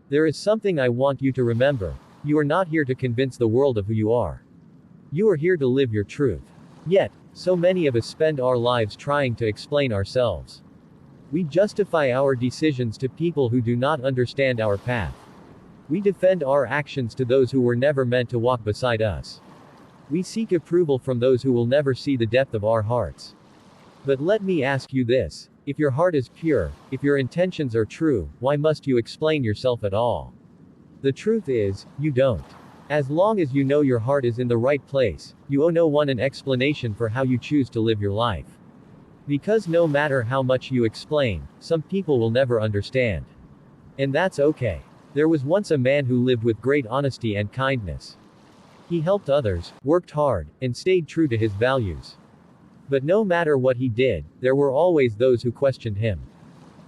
There is something I want you to remember. You are not here to convince the world of who you are. You are here to live your truth. Yet, so many of us spend our lives trying to explain ourselves. We justify our decisions to people who do not understand our path. We defend our actions to those who were never meant to walk beside us. We seek approval from those who will never see the depth of our hearts. But let me ask you this. If your heart is pure, if your intentions are true, why must you explain yourself at all? The truth is, you don't. As long as you know your heart is in the right place, you owe no one an explanation for how you choose to live your life. Because no matter how much you explain, some people will never understand. And that's okay. There was once a man who lived with great honesty and kindness. He helped others, worked hard, and stayed true to his values. But no matter what he did, there were always those who questioned him.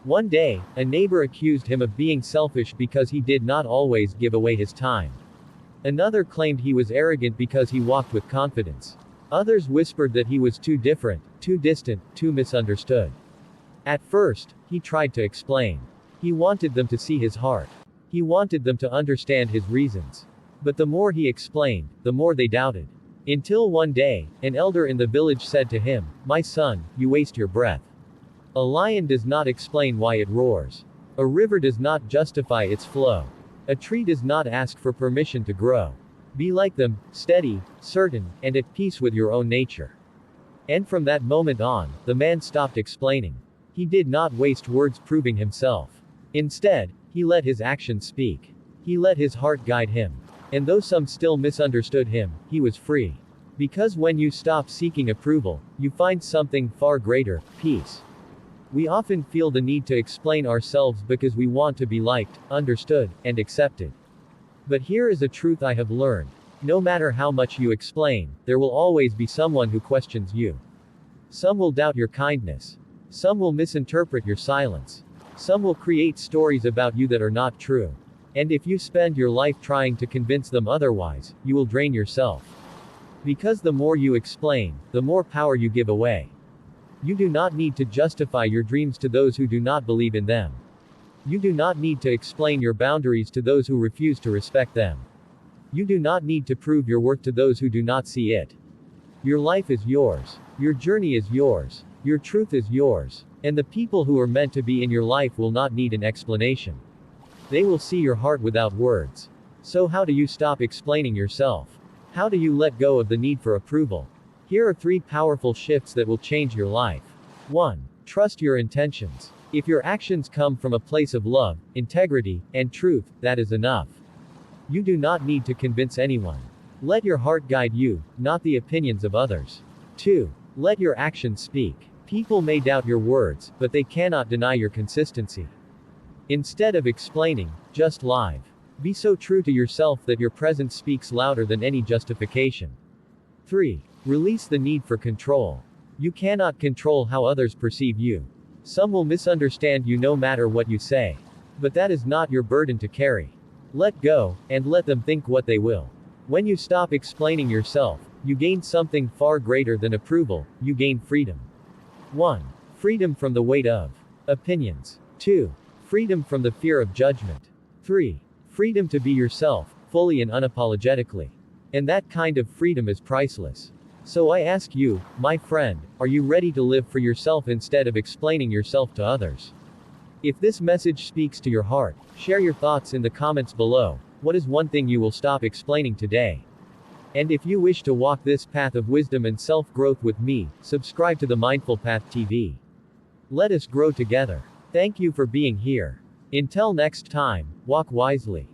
One day, a neighbor accused him of being selfish because he did not always give away his time. Another claimed he was arrogant because he walked with confidence. Others whispered that he was too different, too distant, too misunderstood. At first, he tried to explain. He wanted them to see his heart. He wanted them to understand his reasons. But the more he explained, the more they doubted. Until one day, an elder in the village said to him, "My son, you waste your breath. A lion does not explain why it roars. A river does not justify its flow. A tree does not ask for permission to grow. Be like them, steady, certain, and at peace with your own nature." And from that moment on, the man stopped explaining. He did not waste words proving himself. Instead, he let his actions speak. He let his heart guide him. And though some still misunderstood him, he was free. Because when you stop seeking approval, you find something far greater, peace. We often feel the need to explain ourselves because we want to be liked, understood, and accepted. But here is a truth I have learned. No matter how much you explain, there will always be someone who questions you. Some will doubt your kindness. Some will misinterpret your silence. Some will create stories about you that are not true. And if you spend your life trying to convince them otherwise, you will drain yourself. Because the more you explain, the more power you give away. You do not need to justify your dreams to those who do not believe in them. You do not need to explain your boundaries to those who refuse to respect them. You do not need to prove your worth to those who do not see it. Your life is yours. Your journey is yours. Your truth is yours. And the people who are meant to be in your life will not need an explanation. They will see your heart without words. So how do you stop explaining yourself? How do you let go of the need for approval? Here are 3 powerful shifts that will change your life. 1. Trust your intentions. If your actions come from a place of love, integrity, and truth, that is enough. You do not need to convince anyone. Let your heart guide you, not the opinions of others. 2. Let your actions speak. People may doubt your words, but they cannot deny your consistency. Instead of explaining, just live. Be so true to yourself that your presence speaks louder than any justification. 3. Release the need for control. You cannot control how others perceive you. Some will misunderstand you no matter what you say. But that is not your burden to carry. Let go, and let them think what they will. When you stop explaining yourself, you gain something far greater than approval, you gain freedom. 1. Freedom from the weight of opinions. 2. Freedom from the fear of judgment. 3. Freedom to be yourself, fully and unapologetically. And that kind of freedom is priceless. So I ask you, my friend, are you ready to live for yourself instead of explaining yourself to others? If this message speaks to your heart, share your thoughts in the comments below. What is one thing you will stop explaining today? And if you wish to walk this path of wisdom and self-growth with me, subscribe to the Mindful Path TV. Let us grow together. Thank you for being here. Until next time, walk wisely.